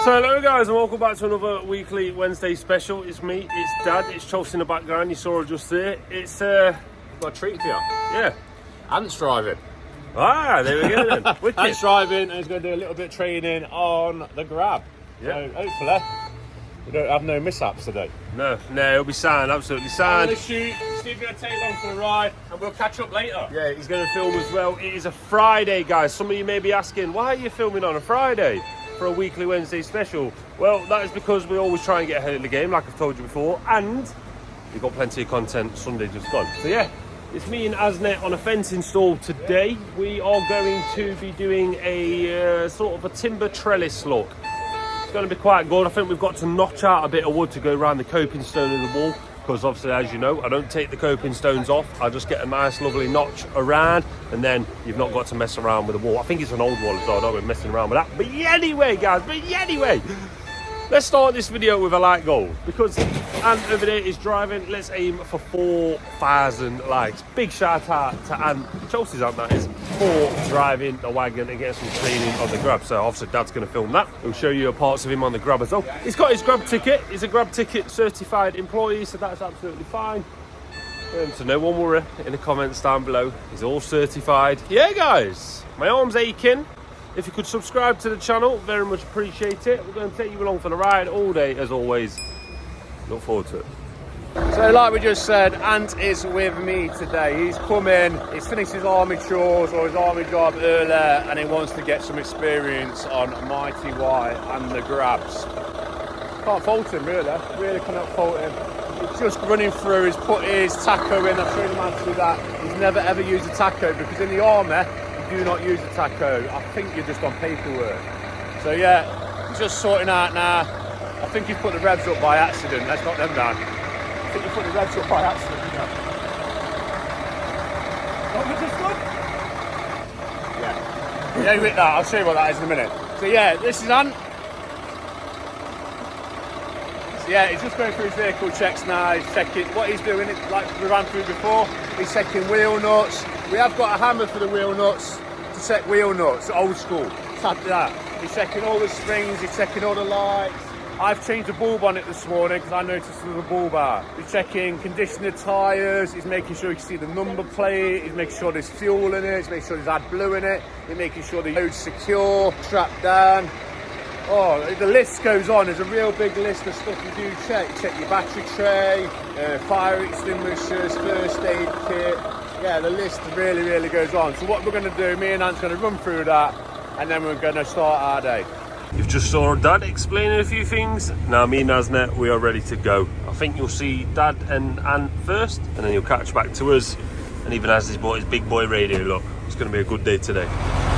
So hello guys and welcome back to another weekly Wednesday special. It's me, it's Dad, it's Chelsea in the background, you saw her just there. It's got a treat for you. Yeah. Ant's driving. Ah, there we go then. Ant's driving and he's going to do a little bit of training on the grab. Yeah. So hopefully we don't have no mishaps today. No, it'll be sound, absolutely sound. I'm going to shoot, Steve's going to take along for the ride and we'll catch up later. Yeah, he's going to film as well. It is a Friday, guys. Some of you may be asking, why are you filming on a Friday for a weekly Wednesday special? Well, that is because we always try and get ahead of the game, like I've told you before, and we've got plenty of content. Sunday just gone. So yeah, it's me and Asnet on a fence install today. We are going to be doing a sort of a timber trellis look. It's going to be quite good. I think we've got to notch out a bit of wood to go around the coping stone of the wall, because obviously, as you know, I don't take the coping stones off. I just get a nice lovely notch around, and then you've not got to mess around with the wall. I think it's an old wall, so I don't be messing around with that. But yeah, anyway guys, let's start this video with a light goal, because Ant over there is driving. Let's aim for 4,000 likes. Big shout out to Ant, Chelsea's Ant that is, for driving the wagon and getting some training on the grab. So obviously Dad's going to film that. He'll show you parts of him on the grab as well. He's got his grab ticket. He's a grab ticket certified employee, so that's absolutely fine. So no one worry in the comments down below. He's all certified. Yeah guys, my arm's aching. If you could subscribe to the channel, very much appreciate it. We're going to take you along for the ride all day as always. Look forward to it. So like we just said, Ant is with me today. He's come in, he's finished his army chores or his army job earlier, and he wants to get some experience on Mighty White and the grabs. Can't fault him really cannot fault him. He's just running through, he's put his taco in. I've shown him how to do that. He's never ever used a taco, because in the army you do not use a taco. I think you're just on paperwork. So yeah, he's just sorting out now. I think he's put the revs up by accident. Let's knock them down. I think he put the revs up by accident. What was this one? Yeah. Yeah, with that. I'll show you what that is in a minute. So yeah, this is Ant. So yeah, he's just going through his vehicle checks now. He's checking what he's doing. It's like we ran through before. He's checking wheel nuts. We have got a hammer for the wheel nuts to check wheel nuts, old school. Tap that. He's checking all the springs. He's checking all the lights. I've changed the bulb on it this morning because I noticed there was a bulb out. He's checking condition of tyres, he's making sure you can see the number plate, he's making sure there's fuel in it, he's making sure there's AdBlue in it, he's making sure the load's secure, strapped down. Oh, the list goes on. There's a real big list of stuff you do check. You check your battery tray, fire extinguishers, first aid kit. Yeah, the list really goes on. So what we're going to do, me and Ant's going to run through that, and then we're going to start our day. You've just saw Dad explaining a few things. Now me and Asnet, we are ready to go. I think you'll see Dad and Ant first, and then you'll catch back to us. And even as he's bought his big boy radio, look, it's going to be a good day today.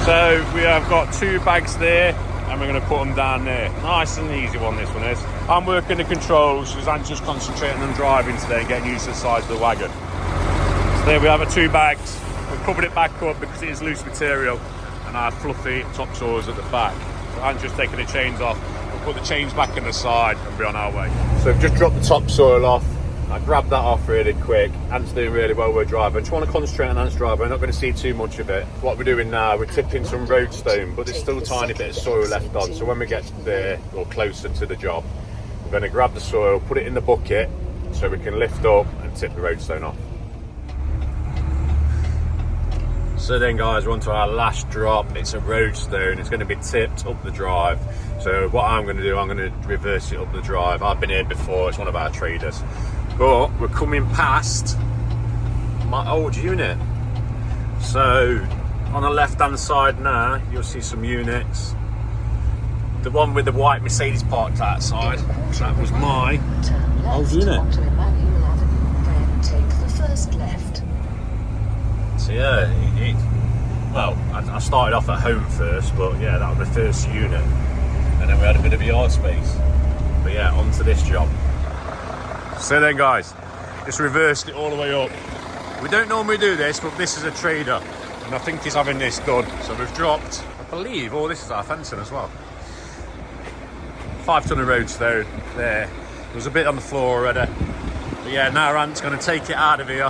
So we have got 2 bags there, and we're going to put them down there. Nice and easy one, this one is. I'm working the controls, because I'm just concentrating on driving today and getting used to the size of the wagon. So there we have our 2 bags. We've covered it back up because it is loose material, and our fluffy topsoils at the back. I'm just taking the chains off. We'll put the chains back in the side and be on our way. So we've just dropped the topsoil off. I grabbed that off really quick. Ant's doing really well with driving. I just want to concentrate on Ant's driving. We're not going to see too much of it. What we're doing now, we're tipping some roadstone, but there's still a tiny bit of soil left on. So when we get there or closer to the job, we're going to grab the soil, put it in the bucket so we can lift up and tip the roadstone off. So then guys, we're on to our last drop. It's a roadstone. It's going to be tipped up the drive. So what I'm going to do, I'm going to reverse it up the drive. I've been here before, it's one of our traders. But we're coming past my old unit. So on the left hand side now, you'll see some units. The one with the white Mercedes parked outside, that was my old unit. So yeah, well, I started off at home first, but yeah, that was the first unit. And then we had a bit of yard space. But yeah, on to this job. So then guys, just reversed it all the way up. We don't normally do this, but this is a trader, and I think he's having this done. So we've dropped, I believe, this is our fencing as well. 5 ton of roadstone there. There's a bit on the floor already. But yeah, now Ant's going to take it out of here,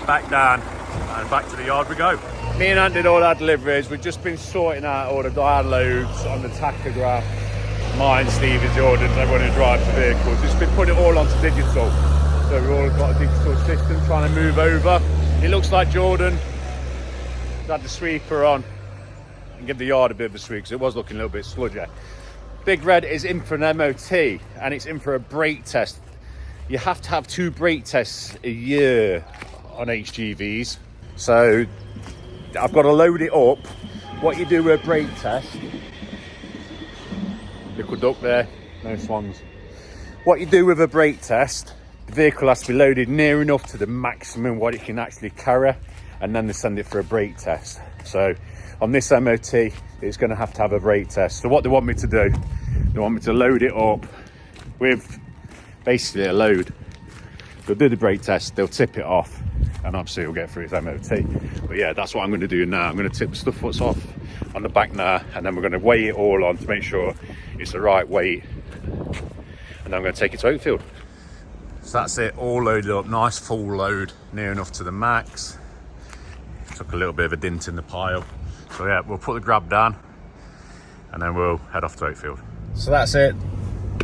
back down, and back to the yard we go. Me and Ant did all our deliveries. We've just been sorting out all the dial loads on the tachograph. mine, Stevie, Jordan's, everyone who drives the vehicles. It's been putting it all onto digital. So we've all got a digital system trying to move over. It looks like Jordan had the sweeper on and give the yard a bit of a sweep because it was looking a little bit sludgy. Big Red is in for an MOT and it's in for a brake test. You have to have 2 brake tests a year on HGVs. So I've got to load it up. What you do with a brake test, liquid duct there, no swans. What you do with a brake test, the vehicle has to be loaded near enough to the maximum what it can actually carry, and then they send it for a brake test. So on this MOT, it's going to have a brake test. So what they want me to do, they want me to load it up with basically a load. They'll do the brake test, they'll tip it off, and obviously it'll get through its MOT. But yeah, that's what I'm going to do now. I'm going to tip the stuff that's off on the back now, and then we're going to weigh it all on to make sure it's the right weight, and then I'm going to take it to Oakfield. So that's it, all loaded up, nice full load, near enough to the max. Took a little bit of a dint in the pile. So yeah, we'll put the grab down and then we'll head off to Oakfield. So that's it.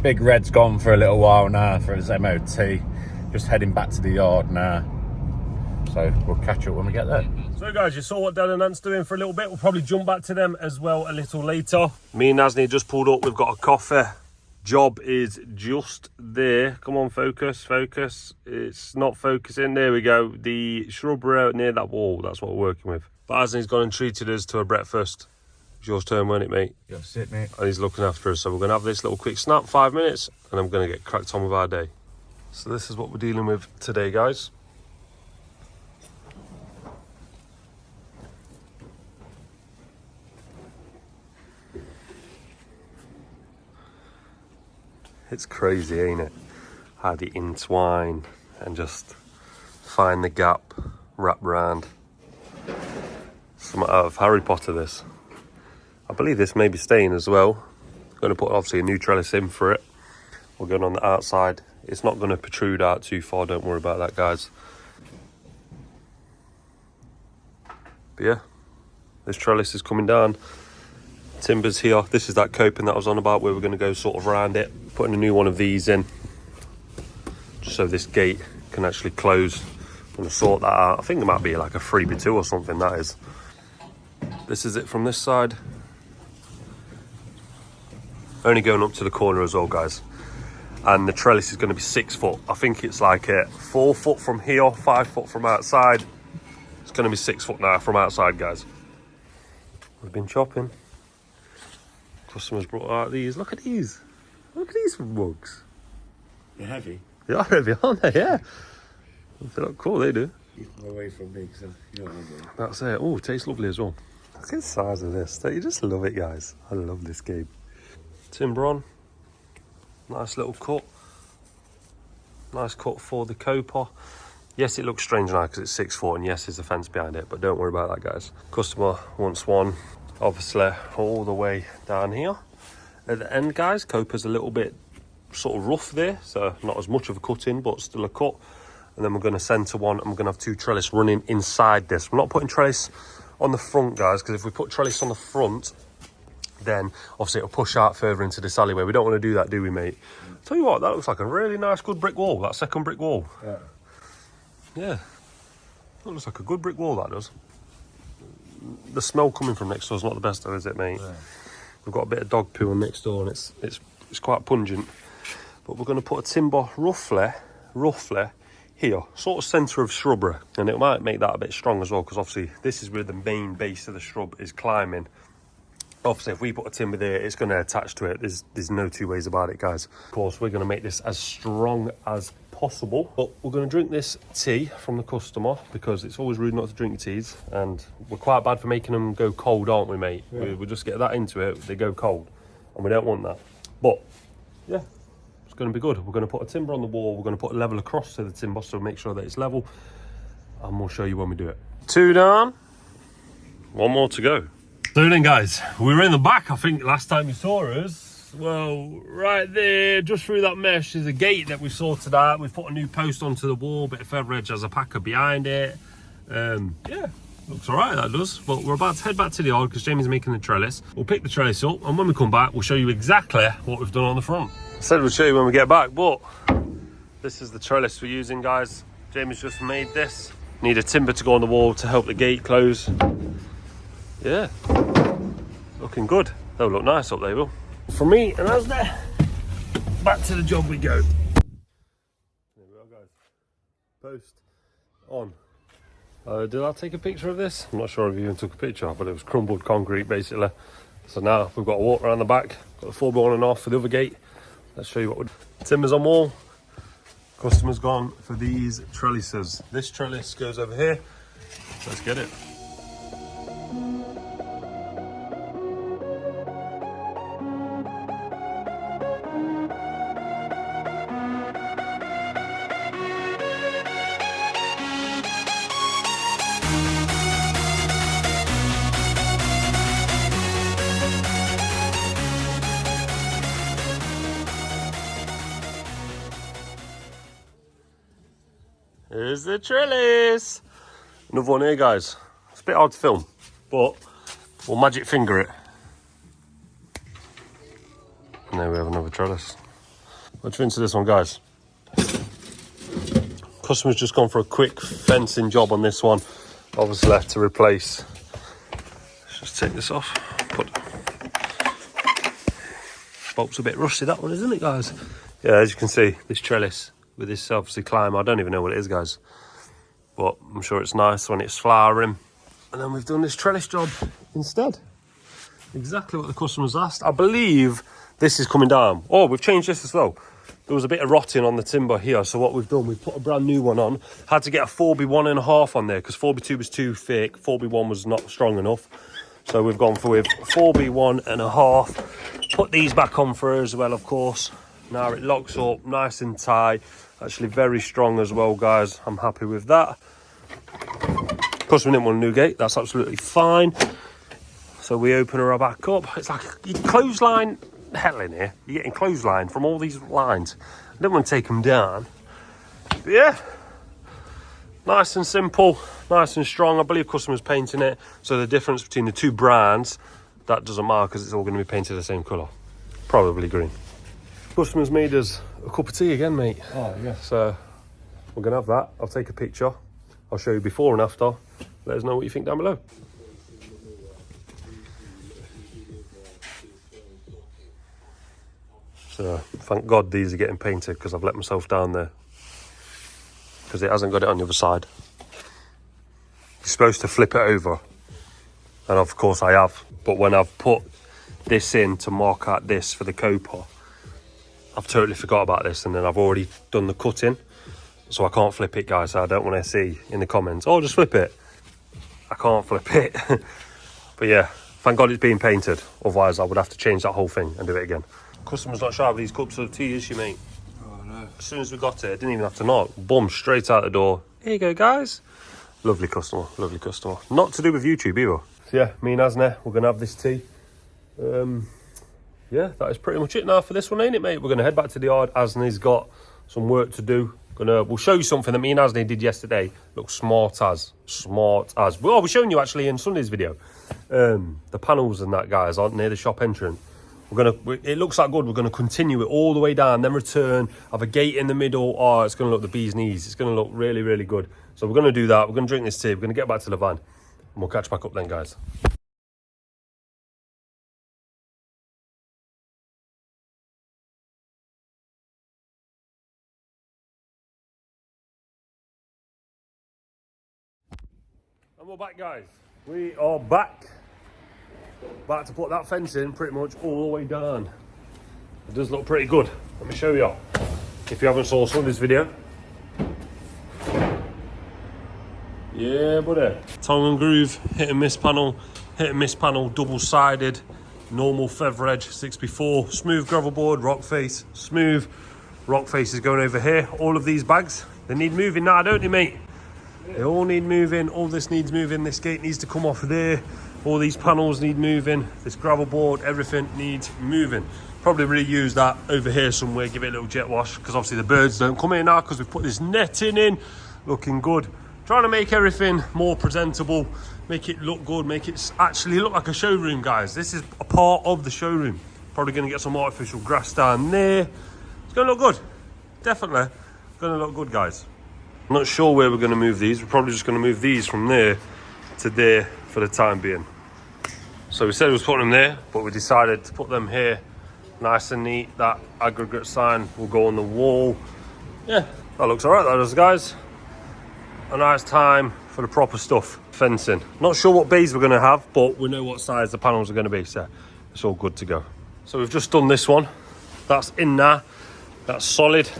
Big Red's gone for a little while now for his MOT. Just heading back to the yard now. So we'll catch up when we get there. So guys, you saw what Dan and Ant's doing for a little bit. We'll probably jump back to them as well a little later. Me and Nazni just pulled up. We've got a coffee. Job is just there. Come on, focus, focus. It's not focusing. There we go. The shrubbery near that wall, that's what we're working with. But Asni's gone and treated us to a breakfast. It's your turn, won't it, mate? That's it, mate. And he's looking after us. So we're going to have this little quick snap, 5 minutes, and I'm going to get cracked on with our day. So this is what we're dealing with today, guys. It's crazy, ain't it? How they entwine and just find the gap, wrap round. Some out of Harry Potter, this. I believe this may be staying as well. Going to put obviously a new trellis in for it. We're going on the outside. It's not going to protrude out too far, don't worry about that, guys. But yeah, this trellis is coming down. Timbers here. This is that coping that I was on about, where we're going to go sort of around it. Putting a new one of these in, just so this gate can actually close. I'm going to sort that out. I think it might be like a 3x2 or something, that is. This is it from this side. Only going up to the corner as well, guys. And the trellis is going to be 6 foot. I think it's like 4 foot from here, 5 foot from outside. It's going to be 6 foot now from outside, guys. We've been chopping. Customers brought out these. Look at these. Look at these mugs. They're heavy. They are heavy, aren't they? Yeah. They look cool, they do. Keep them away from me, so you know what I mean. That's it. Oh, it tastes lovely as well. Look at the size of this. Don't you just love it, guys? I love this game. Timber on. Nice little cut. Nice cut for the coper. Yes, it looks strange now because it's 6 foot, and yes, there's a fence behind it, but don't worry about that, guys. Customer wants one, obviously, all the way down here. At the end, guys, coper's a little bit sort of rough there, so not as much of a cut in, but still a cut. And then we're going to centre one, and we're going to have 2 trellis running inside this. We're not putting trellis on the front, guys, because if we put trellis on the front, then obviously it'll push out further into this alleyway. We don't want to do that, do we, mate? Tell you what, that looks like a really nice, good brick wall, that second brick wall. Yeah. Yeah. That looks like a good brick wall, that does. The smell coming from next door is not the best, though, is it, mate? Yeah. We've got a bit of dog poo on next door, and it's quite pungent. But we're going to put a timber roughly here, sort of centre of shrubbery, and it might make that a bit strong as well, because obviously this is where the main base of the shrub is climbing. Obviously, if we put a timber there, it's going to attach to it. There's no two ways about it, guys. Of course, we're going to make this as strong as possible. But we're going to drink this tea from the customer, because it's always rude not to drink teas. And we're quite bad for making them go cold, aren't we, mate? Yeah. We just get that into it, they go cold. And we don't want that. But, yeah, it's going to be good. We're going to put a timber on the wall. We're going to put a level across to the timber, so make sure that it's level. And we'll show you when we do it. 2 down. 1 more to go. So then, guys, we were in the back, I think, last time you saw us. Well, right there, just through that mesh, is a gate that we've sorted out. We've put a new post onto the wall, bit of feather edge as a packer behind it. Yeah, Looks all right, that does. But we're about to head back to the yard because Jamie's making the trellis. We'll pick the trellis up, and when we come back, we'll show you exactly what we've done on the front. Said we'll show you when we get back, but this is the trellis we're using, guys. Jamie's just made this. Need a timber to go on the wall to help the gate close. Yeah, looking good. They'll look nice up there, will. From me and Asda, back to the job we go. There we are, guys. Post on. Did I take a picture of this? I'm not sure if you even took a picture, but it was crumbled concrete basically. So now we've got to walk around the back, got the 4x1.5 for the other gate. Let's show you what timbers on wall. Customer's gone for these trellises. This trellis goes over here. Let's get it. Here's the trellis. Another one here, guys. It's a bit hard to film, but we'll magic finger it. And there we have another trellis. Let's rinse this one, guys. Customer's just gone for a quick fencing job on this one. Obviously left to replace. Let's just take this off. Bolt's a bit rusty, that one, isn't it, guys? Yeah, as you can see, this trellis with this obviously climb, I don't even know what it is, guys, but I'm sure it's nice when it's flowering. And then we've done this trellis job instead, exactly what the customer's asked. I believe this is coming down. Oh, we've changed this as well. There was a bit of rotting on the timber here, so what we've done, we've put a brand new one on. Had to get a 4x1.5 on there because 4x2 was too thick, 4x1 was not strong enough, so we've gone for with 4x1.5. Put these back on for her as well, of course. Now it locks up nice and tight, actually very strong as well, guys. I'm happy with that. Customer didn't want a new gate, that's absolutely fine. So we open her back up. It's like you clothesline hell in here. You're getting clothesline from all these lines. I don't want to take them down. But yeah, nice and simple, nice and strong. I believe customer's painting it, so the difference between the two brands, that doesn't matter because it's all going to be painted the same colour, probably green. Customer's made us a cup of tea again, mate. Oh, yeah. So we're going to have that. I'll take a picture. I'll show you before and after. Let us know what you think down below. So thank God these are getting painted because I've let myself down there. Because it hasn't got it on the other side. You're supposed to flip it over. And of course I have. But when I've put this in to mark out this for the copper, I've totally forgot about this, and then I've already done the cutting, so I can't flip it, guys. So I don't want to see in the comments, oh, just flip it. I can't flip it. But yeah, thank God it's being painted, otherwise I would have to change that whole thing and do it again. Customer's not shy with these cups of tea, is she, mate? Oh no. As soon as we got it, didn't even have to knock, boom, straight out the door. Here you go, guys. Lovely customer, lovely customer. Not to do with YouTube either. So yeah, me and Asna, we're gonna have this tea. Yeah, that is pretty much it now for this one, ain't it, mate? We're going to head back to the yard. Asney's got some work to do. We'll show you something that me and Asney did yesterday. Looks smart as. Well, we're showing you actually in Sunday's video. The panels and that, guys, aren't near the shop entrance. It looks like good. We're going to continue it all the way down, then return, have a gate in the middle. Oh, it's going to look the bee's knees. It's going to look really, really good. So we're going to do that. We're going to drink this tea. We're going to get back to the van. And we'll catch back up then, guys. And we're back, guys. We are back. Back to put that fence in pretty much all the way down. It does look pretty good. Let me show you. If you haven't saw Sunday's video. Yeah, buddy. Tongue and groove, hit and miss panel, double-sided, normal feather edge, 6x4, smooth gravel board, rock face, smooth. Rock face is going over here. All of these bags, they need moving now, don't they, mate? They all need moving. All this needs moving. This gate needs to come off of there. All these panels need moving. This gravel board, everything needs moving. Probably reuse that over here somewhere, give it a little jet wash, because obviously the birds don't come in now because we've put this netting in. Looking good. Trying to make everything more presentable, make it look good, make it actually look like a showroom, guys. This is a part of the showroom. Probably going to get some artificial grass down there. It's going to look good. Definitely going to look good, guys. I'm not sure where we're going to move these. We're probably just going to move these from there to there for the time being. So we said we was putting them there, but we decided to put them here. Nice and neat. That aggregate sign will go on the wall. Yeah, that looks all right, that does, guys. A nice time for the proper stuff. Fencing. Not sure what bays we're going to have, but we know what size the panels are going to be, so it's all good to go. So we've just done this one. That's in there. That's solid.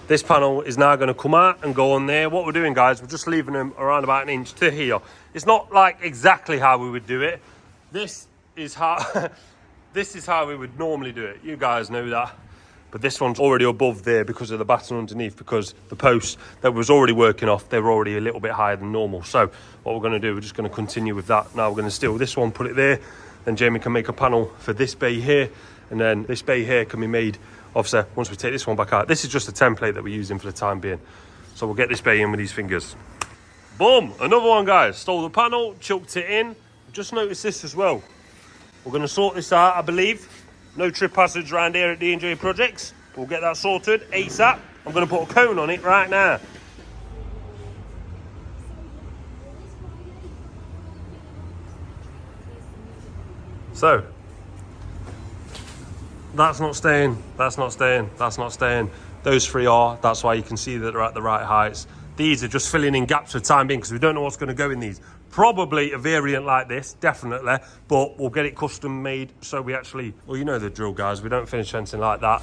This panel is now going to come out and go on there. What we're doing, guys, we're just leaving them around about an inch to here. It's not like exactly how we would do it. This is how this is how we would normally do it. You guys know that. But this one's already above there because of the batten underneath, because the posts that was already working off, they were already a little bit higher than normal. So what we're going to do, we're just going to continue with that. Now we're going to steal this one, put it there. Then Jamie can make a panel for this bay here. And then this bay here can be made, obviously, once we take this one back out. This is just a template that we're using for the time being. So we'll get this bay in with these fingers. Boom, another one, guys. Stole the panel, choked it in. Just noticed this as well. We're going to sort this out, I believe. No trip hazards around here at D&J Projects. We'll get that sorted ASAP. I'm going to put a cone on it right now. So, that's not staying, that's not staying, that's not staying. Those three are, that's why you can see that they're at the right heights. These are just filling in gaps for the time being because we don't know what's going to go in these. Probably a variant like this, definitely, but we'll get it custom made so we actually, well, you know the drill, guys. We don't finish fencing like that.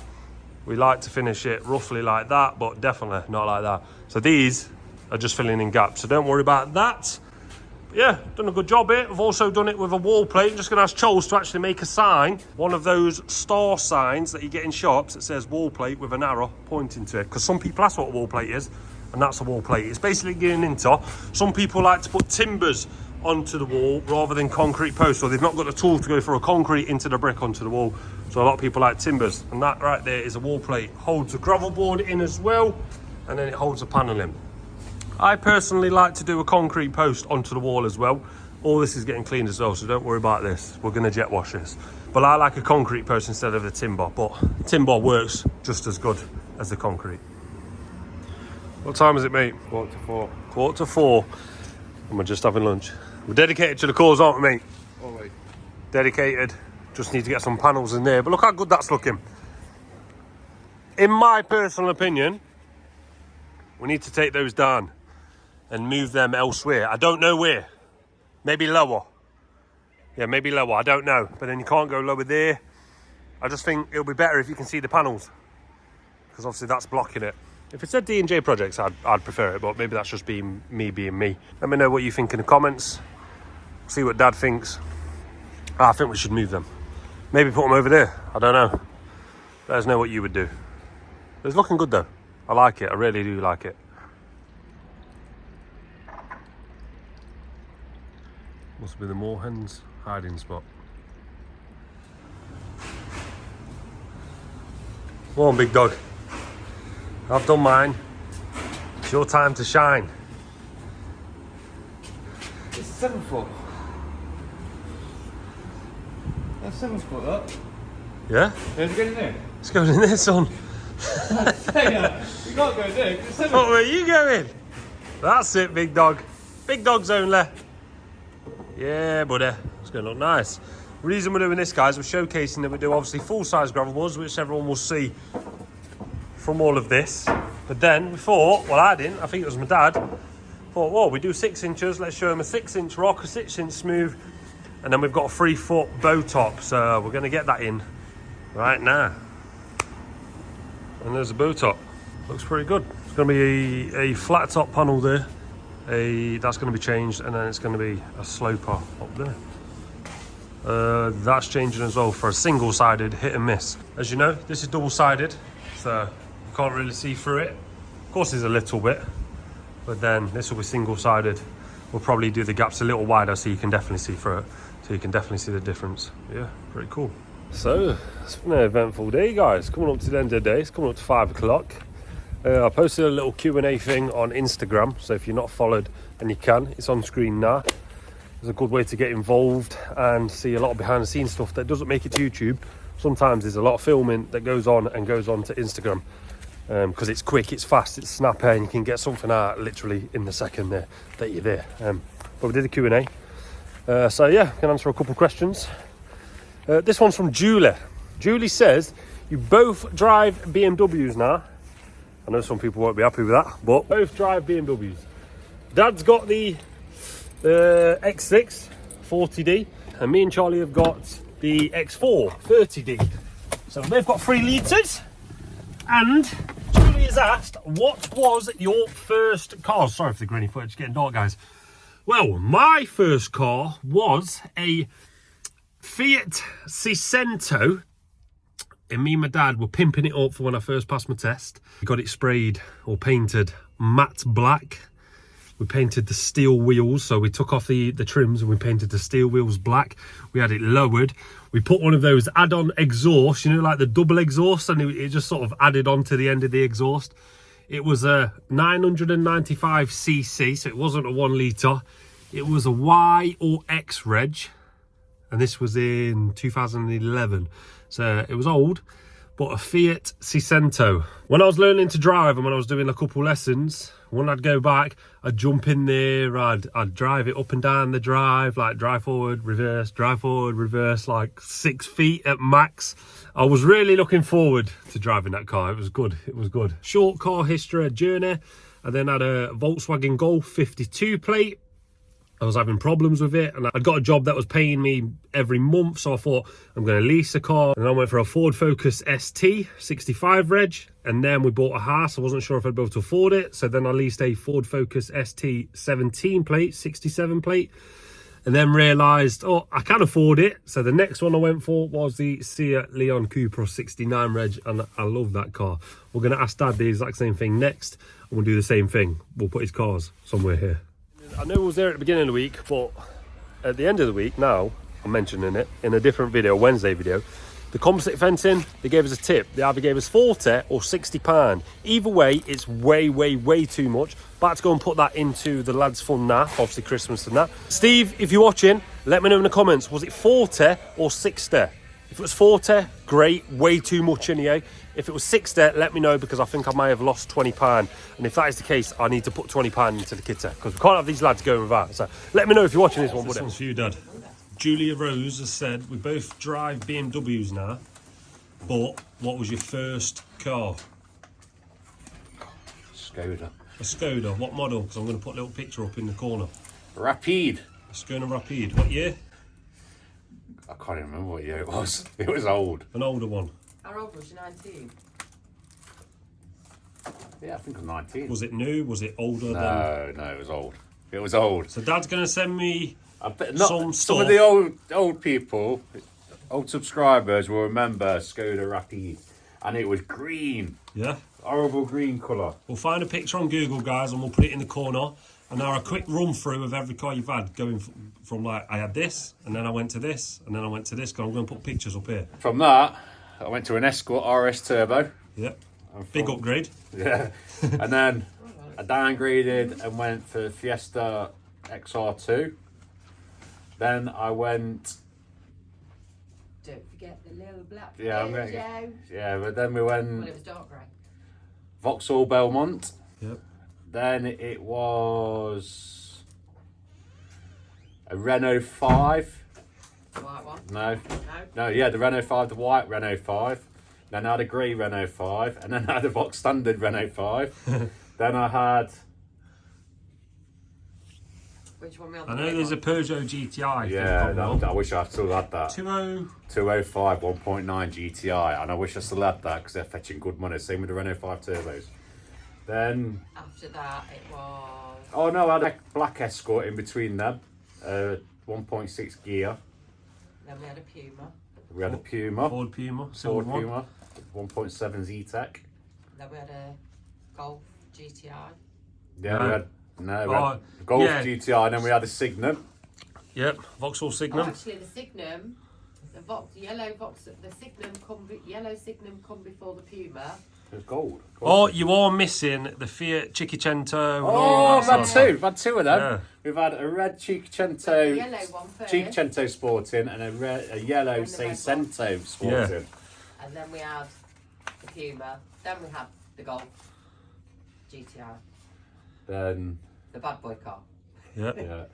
We like to finish it roughly like that, but definitely not like that. So these are just filling in gaps, so don't worry about that. But yeah, done a good job here. I've also done it with a wall plate. I'm just going to ask Charles to actually make a sign, one of those star signs that you get in shops that says wall plate with an arrow pointing to it, because some people ask what a wall plate is. And that's a wall plate. It's basically getting into, some people like to put timbers onto the wall rather than concrete posts, so they've not got the tool to go through a concrete into the brick onto the wall. So a lot of people like timbers, and that right there is a wall plate. Holds a gravel board in as well, and then it holds a panel in. I personally like to do a concrete post onto the wall as well. All this is getting cleaned as well, so don't worry about this. We're going to jet wash this. But I like a concrete post instead of the timber, but timber works just as good as the concrete. What time is it, mate? 4:45. 4:45. And we're just having lunch. We're dedicated to the cause, aren't we, mate? Always. Dedicated. Just need to get some panels in there. But look how good that's looking. In my personal opinion, we need to take those down and move them elsewhere. I don't know where. Maybe lower. Yeah, maybe lower. I don't know. But then you can't go lower there. I just think it'll be better if you can see the panels, because obviously that's blocking it. If it said D&J Projects, I'd prefer it, but maybe that's just being me. Let me know what you think in the comments. See what Dad thinks. I think we should move them. Maybe put them over there. I don't know. Let us know what you would do. It's looking good though. I like it. I really do like it. Must be the moorhens hiding spot. Come on, big dog. I've done mine. It's your time to shine. It's 7 foot. That's 7 foot, that. Yeah? Is it going in there? It's going in there, son. You can't go in there. It's 7 What, where are you going? That's it, big dog. Big dogs only. Yeah, buddy. It's going to look nice. The reason we're doing this, guys, we're showcasing that we do obviously full-size gravel boards, which everyone will see from all of this. But then we thought, well, I didn't, I think it was my dad, thought, well, we do 6 inches, let's show him a 6-inch rock, a 6-inch smooth, and then we've got a 3-foot bow top, so we're going to get that in right now. And there's a bow top. Looks pretty good. It's going to be a flat top panel there, that's going to be changed, and then it's going to be a sloper up there. That's changing as well for a single-sided hit and miss. As you know, this is double-sided, so you can't really see through it. Of course, there's a little bit, but then this will be single-sided. We'll probably do the gaps a little wider so you can definitely see through it. So you can definitely see the difference. Yeah, pretty cool. So, it's been an eventful day, guys. Coming up to the end of the day. It's coming up to 5 o'clock. I posted a little Q&A thing on Instagram, so if you're not followed and you can, it's on screen now. It's a good way to get involved and see a lot of behind the scenes stuff that doesn't make it to YouTube. Sometimes there's a lot of filming that goes on to Instagram because it's quick, it's fast, it's snappy, and you can get something out literally in the second there that you're there. But we did a Q&A. So yeah, can answer a couple of questions. This one's from Julie. Julie says, you both drive BMWs now. I know some people won't be happy with that, but both drive BMWs. Dad's got the X6 40D, and me and Charlie have got the X4 30D. So they've got 3 litres. And Julie has asked, what was your first car? Sorry for the grainy footage, it's getting dark, guys. Well, my first car was a Fiat Seicento, and me and my dad were pimping it up for when I first passed my test. We got it sprayed or painted matte black. We painted the steel wheels, so we took off the trims and we painted the steel wheels black. We had it lowered. We put one of those add-on exhausts, you know, like the double exhaust, and it just sort of added on to the end of the exhaust. It was a 995cc, so it wasn't a 1 litre. It was a Y or X reg, and this was in 2011. So it was old, but a Fiat Seicento. When I was learning to drive and when I was doing a couple lessons, when I'd go back, I'd jump in there, I'd drive it up and down the drive, like drive forward, reverse, like 6 feet at max. I was really looking forward to driving that car. It was good, it was good. Short car history journey. I then had a Volkswagen Golf 52 plate. I was having problems with it, and I'd got a job that was paying me every month, so I thought I'm going to lease a car. And I went for a Ford Focus ST 65 reg, and then we bought a house. I wasn't sure if I'd be able to afford it, so then I leased a Ford Focus ST 17 plate, 67 plate, and then realised, oh, I can afford it. So the next one I went for was the Seat Leon Cupra 69 reg, and I love that car. We're going to ask Dad the exact same thing next, and we'll do the same thing. We'll put his cars somewhere here. I know it was there at the beginning of the week, but at the end of the week now, I'm mentioning it in a different video, Wednesday video. The composite fencing, they gave us a tip. They either gave us 40 or £60. Either way, it's way too much. About to go and put that into the lads' fund now, obviously Christmas and that. Steve, if you're watching, let me know in the comments, was it 40 or 60? If it was 40, great, way too much anyway. If it was 60, let me know, because I think I may have lost £20. And if that is the case, I need to put £20 into the kitter, because we can't have these lads going without. So let me know if you're watching this one. This one's for you, Dad. Julia Rose has said, we both drive BMWs now, but what was your first car? Skoda. A Skoda. What model? Because I'm going to put a little picture up in the corner. Rapide. A Skoda Rapide. What year? I can't even remember what year it was. It was old. An older one. How old was you? 19? Yeah, I think I'm 19. Was it new? Was it older than... No, it was old. It was old. So Dad's going to send me some of the old people, old subscribers will remember Skoda Rapide. And it was green. Yeah. Horrible green colour. We'll find a picture on Google, guys, and we'll put it in the corner. And now a quick run through of every car you've had, going from like, I had this, and then I went to this, and then I went to this, because I'm going to put pictures up here. From that, I went to an Escort RS Turbo. Yep. Big upgrade. Yeah. And then I downgraded and went for Fiesta XR2. Then I went... Don't forget the little black Yeah, yeah, but then we went... Well, it was dark grey. Vauxhall Belmont. Yep. Then it was a Renault 5. The white one? No, yeah, the Renault 5, the white Renault 5. Then I had a grey Renault 5, and then I had a Vox Standard Renault 5. Then I had... Which one? I know there's a Peugeot GTI. Yeah, I wish I still had that. 205 1.9 GTI, and I wish I still had that, because they're fetching good money. Same with the Renault 5 Turbos. Then... After that, it was... Oh no, I had a black Escort in between them. 1.6 gear. Then we had a Puma. We had a Puma. Ford Puma. Ford Puma. 1.7 Z-Tech. Then we had a Golf GTI. Yeah, we had... No, we had Golf GTI, and then we had a Signum. Yep, Vauxhall Signum. Oh, actually, the Signum, yellow Signum come before the Puma, It's gold. Oh, you are missing the Fiat Cinquecento. Oh, I've had two. I've had two of them. Yeah. We've had a red The Cinquecento, yellow one first. Cinquecento Sporting, and a yellow And the red one. Seicento Sporting. And then we had the Puma. Then we had the Golf GTI. Then, The bad boy car. Yeah. yeah,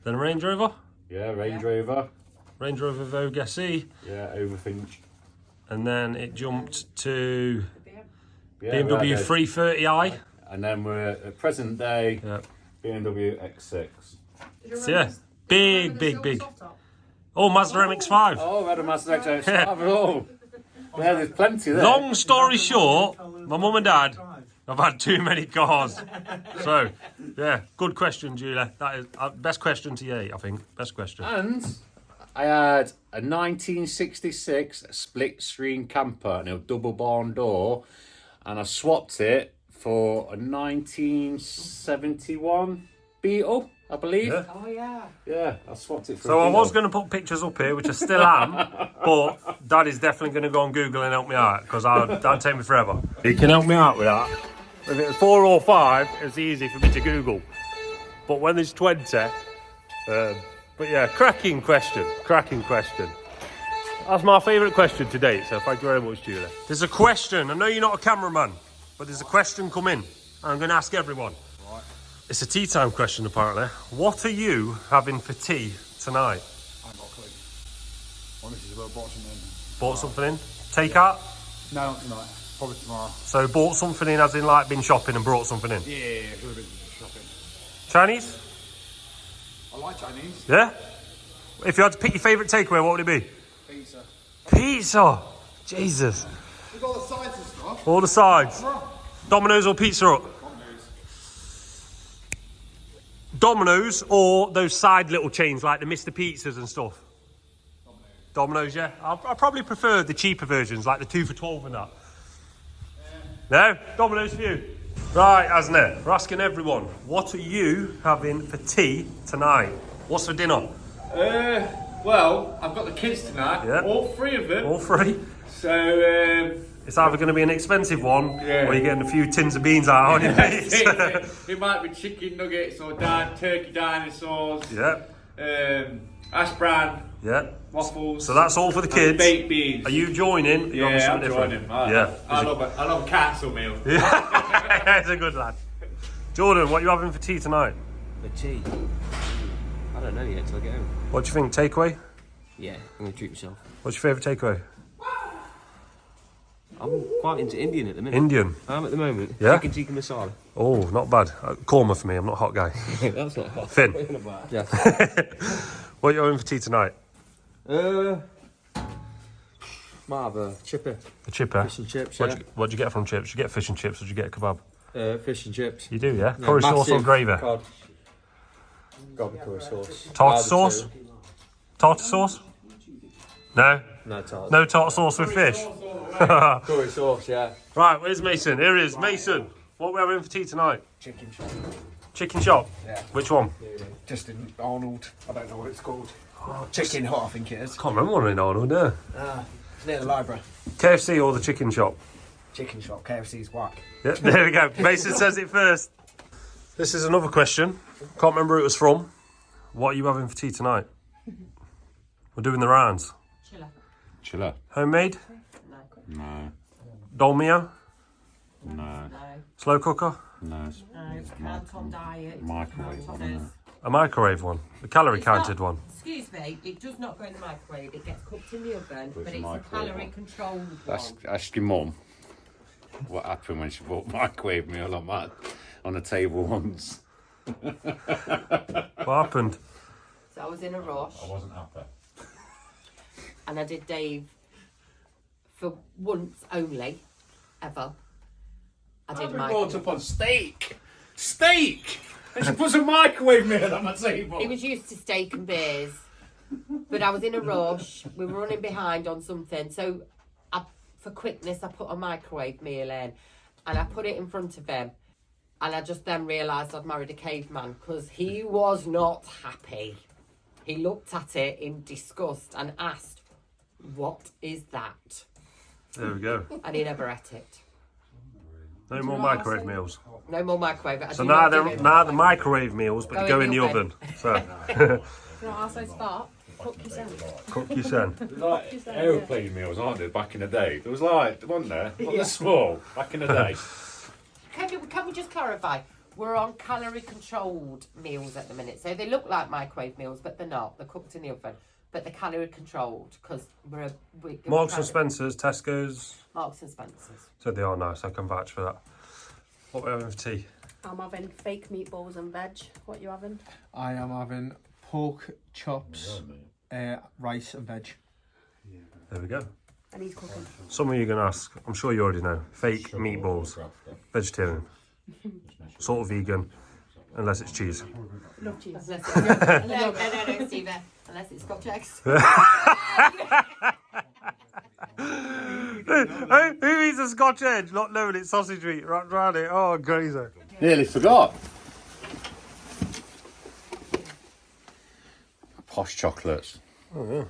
Then a Range Rover. Range Yeah. Rover. Range Rover Vogue SE. Yeah, Overfinch. And then it jumped to The BM. Yeah, BMW we had 330i. and then we're at present day Yeah. BMW X6. So yeah, big. Oh, Mazda MX-5. Oh, we had a Mazda X6. Oh, yeah, there's plenty there. Long story short, my mum and dad have had too many cars. So, yeah, good question, Julia. That is best question to you, I think. Best question. And I had a 1966 split screen camper and a double barn door, and I swapped it for a 1971 Beetle, I believe. Yeah. Oh, yeah. Yeah, I swapped it for So a I was Beetle. going to put pictures up here, which I still am, but Dad is definitely going to go on Google and help me out, because that'd take me forever. He can help me out with that. If it was 4 or 5, it's easy for me to Google. But when there's 20, but yeah, cracking question. That's my favourite question to date, so thank you very much, Julia. There's a question. I know you're not a cameraman, but there's a question come in. I'm going to ask everyone. Right. It's a tea time question, apparently. What are you having for tea tonight? I haven't got a clue. My missus will bought something. Bought something in? Take out? No, not tonight. Probably tomorrow. So bought something in as in like been shopping and brought something in? Yeah, we've been shopping. Chinese? I like Chinese. Yeah? If you had to pick your favourite takeaway, what would it be? Pizza. Pizza! Jesus. We've got all the sides and stuff. All the sides. Domino's or Pizza Hut? Domino's or those side little chains like the Mr. Pizzas and stuff? Domino's, yeah. I probably prefer the cheaper versions like the 2 for 12 and that. No? Domino's for you. Right, hasn't it? We're asking everyone, what are you having for tea tonight? What's for dinner? Well, I've got the kids tonight, Yeah. all three of them. All three? So, It's either going to be an expensive one Yeah. or you're getting a few tins of beans out on your mates. it might be chicken nuggets or turkey dinosaurs, Yeah, ash bran, yeah. waffles. So that's all for the and kids. baked beans. Are you joining? Are you having Yeah, I'm something different? joining. Yeah. I love a council meal. Yeah, he's a good lad. Jordan, what are you having for tea tonight? The tea. I don't know yet till I get home. What do you think? Takeaway? Yeah, I'm gonna treat myself. What's your favourite takeaway? I'm quite into Indian at the minute. Indian. I'm at the moment. Yeah? Chicken tikka masala. Oh, not bad. Korma for me. I'm not a hot guy. That's not hot. Finn. Yeah. What are you having for tea tonight? Might have a chipper. A chipper. Fish and chips, What'd you get from chips? Did you get fish and chips or did you get a kebab? Fish and chips. You do, yeah? Yeah, Curry sauce or massive gravy? cod. Got the curry sauce. Tartar Either sauce? two. Tartar sauce? No? No tartar. No tartar sauce with fish? Curry sauce, yeah. Right, where's Mason? Here he is. Mason, what are we having for tea tonight? Chicken shop. Chicken shop? Yeah. Which one? Just in Arnold. I don't know what it's called. Chicken Hut, I think it is. Can't remember one in Arnold, yeah. It's near the library. KFC or the chicken shop? Chicken shop. KFC's whack. Yeah, there we go. Mason says it first. This is another question. Can't remember who it was from. What are you having for tea tonight? We're doing the rounds. Chiller. Homemade? No. Dolmio? No. No. Slow cooker? No. No. Can't on diet. Microwave Can't one, on isn't this. A microwave one? The calorie It's not- counted one? Excuse me, it does not go in the microwave. It gets cooked in the oven, But but it's it's a microwave calorie one. controlled Ask your mum what happened when she bought microwave meal on the table once. What happened? So I was in a rush wasn't happy. and I did Dave for once only, ever. I did I've been my. brought up on steak. Steak! And she puts a microwave meal on my table. He was used to steak and beers, but I was in a rush. We were running behind on something, so for quickness, I put a microwave meal in, and I put it in front of him, and I just then realised I'd married a caveman because he was not happy. He looked at it in disgust and asked, "What is that?" There we go. And he never ate it. No more microwave meals. No more microwave. I So do now not do they're it. now the microwave meals, but they go in the oven. So You know what I start? Cook yourself. cook your son. Like aeroplane meals, aren't they? Back in the day, there was like, wasn't there? Wasn't there small back in the day? Can we just clarify? We're on calorie controlled meals at the minute. So they look like microwave meals, but they're not. They're cooked in the oven. But they're calorie controlled because we're Marks and Spencer's, Tesco's. Marks and Spencer's. So they are nice. I can vouch for that. What are we having for tea? I'm having fake meatballs and veg. What you having? I am having pork chops, rice and veg. There we go. And he's cooking. Some of you are going to ask, I'm sure you already know, fake meatballs, vegetarian, sort of vegan, unless it's cheese. Love cheese. Unless it's, no, Stevie. Unless it's Scotch eggs. Who eats a Scotch egg not knowing it's sausage meat wrapped around it? Oh, crazy. Nearly forgot. Posh chocolates. Oh, yeah.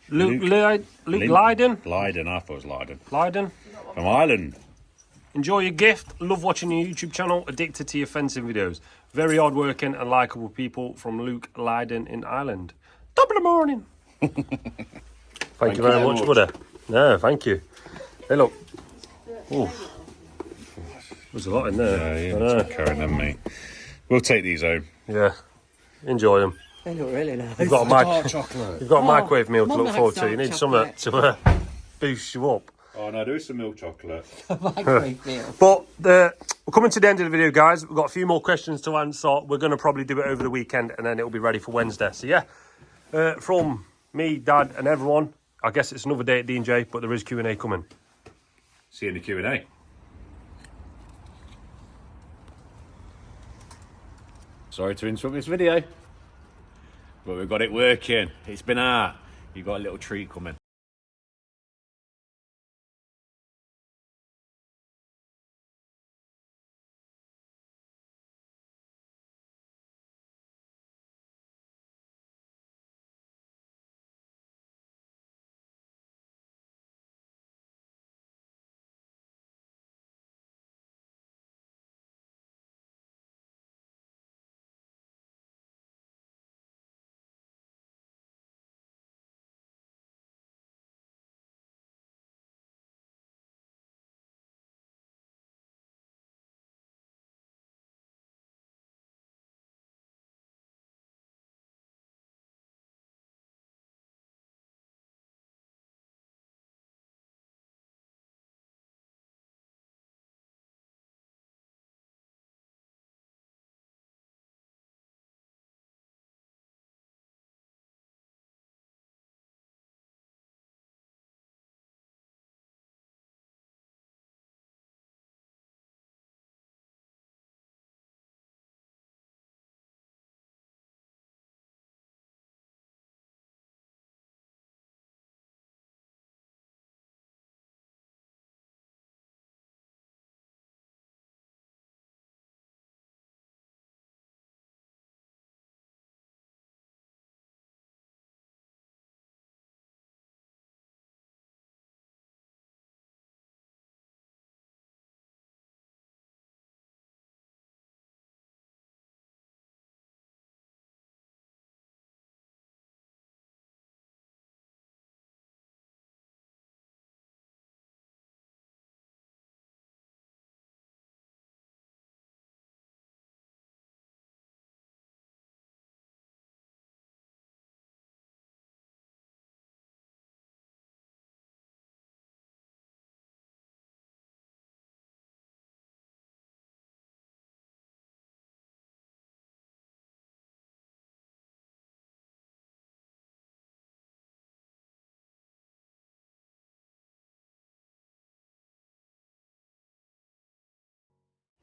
Luke Leyden? Leiden, I thought it was Leiden. Leiden? From Ireland. Enjoy your gift. Love watching your YouTube channel. Addicted to your fencing videos. Very hard-working and likeable people from Luke Leyden in Ireland. Top of the morning. Thank you very much, buddy. No, thank you. Hey, look. Oh, there's a lot in there. Yeah, yeah, carrying them, mate. We'll take these home. Yeah, enjoy them. They look really nice. You've got a microwave meal to look forward to. You need something to boost you up. Oh no, there is some milk chocolate. Microwave meal. But we're coming to the end of the video, guys. We've got a few more questions to answer. We're going to probably do it over the weekend, and then it'll be ready for Wednesday. So yeah, from me, Dad, and everyone, I guess it's another day at D&J, but there is Q&A coming. See you in the Q&A. Sorry to interrupt this video, but we've got it working. It's been art. You've got a little treat coming.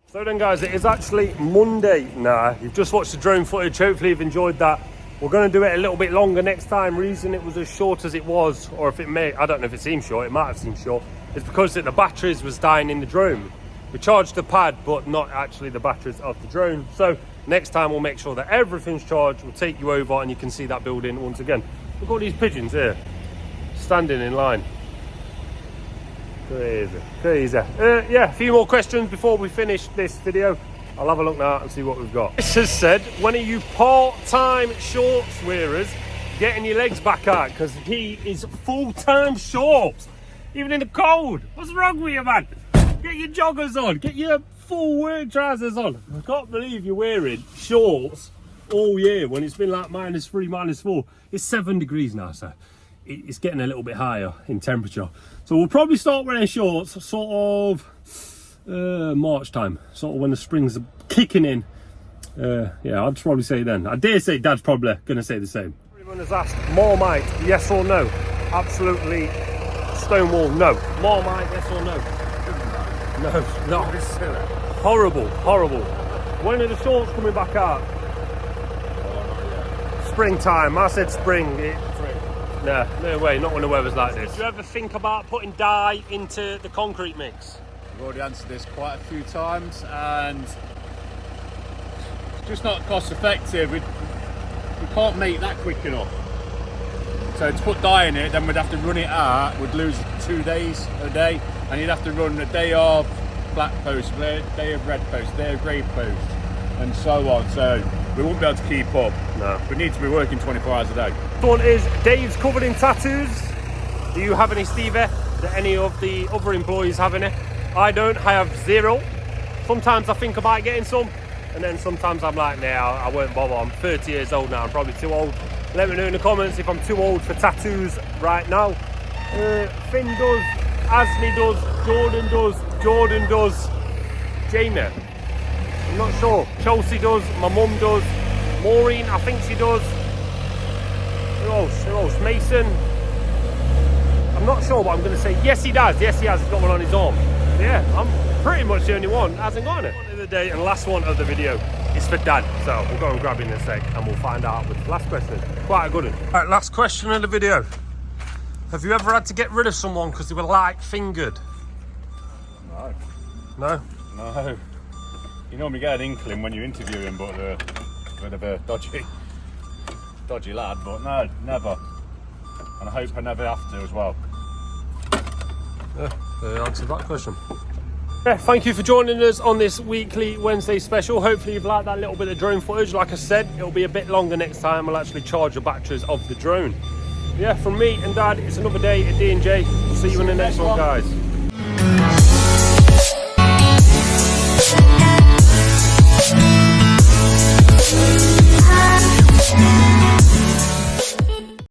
So then, guys, it is actually Monday now. You've just watched the drone footage. Hopefully you've enjoyed that. We're going to do it a little bit longer next time. Reason it was as short as it was, or if it may, I don't know if it seemed short, it might have seemed short, it's because the batteries was dying in the drone. We charged the pad, but not actually the batteries of the drone. So next time we'll make sure that everything's charged. We'll take you over and you can see that building once again. Look at all these pigeons here, standing in line. Crazy, crazy. Yeah, a few more questions before we finish this video. I'll have a look now and see what we've got. This has said, when are you part-time shorts wearers getting your legs back out? Because he is full-time shorts, even in the cold. What's wrong with you, man? Get your joggers on, get your full work trousers on. I can't believe you're wearing shorts all year when it's been like -3, -4. It's 7 degrees now, so it's getting a little bit higher in temperature. So we'll probably start wearing shorts sort of March time, sort of when the springs are kicking in. Yeah, I'd probably say then. I dare say Dad's probably going to say the same. Everyone has asked, Marmite, yes or no? Absolutely stonewall, no. Marmite, yes or no? No, no. Horrible, horrible. When are the shorts coming back out? Springtime. I said spring. Nah, no way, not when the weather's like this. Do you ever think about putting dye into the concrete mix? We've already answered this quite a few times, and it's just not cost effective. We can't make that quick enough. So to put dye in it, then we'd have to run it out. We'd lose 2 days a day, and you'd have to run a day of black post, a day of red post, a day of grey post, and so on. So we wouldn't be able to keep up. No. We need to be working 24 hours a day. This one is, Dave's covered in tattoos. Do you have any, Stevie? Do any of the other employees have any? I don't. I have 0. Sometimes I think about getting some, and then sometimes I'm like, nah, I won't bother. I'm 30 years old now. I'm probably too old. Let me know in the comments if I'm too old for tattoos right now. Finn does, Ashley does, Jordan does, Jamie, I'm not sure. Chelsea does, my mum does, Maureen, I think she does. Who else? Mason. I'm not sure, but I'm going to say yes, he does. Yes, he has. He's got one on his arm. Yeah, I'm pretty much the only one that hasn't got it. One of the day and last one of the video is for Dad. So we'll go and grab it in a sec and we'll find out with the last question. Quite a good one. All right, last question of the video. Have you ever had to get rid of someone because they were light fingered? No. No? No. You normally get an inkling when you interview him, but a bit of a dodgy lad, but no, never. And I hope I never have to as well. Yeah, they answered that question. Yeah, thank you for joining us on this weekly Wednesday special. Hopefully you've liked that little bit of drone footage. Like I said, it'll be a bit longer next time. I'll actually charge the batteries of the drone. Yeah, from me and Dad, it's another day at D&J. We'll see you in the next one, guys.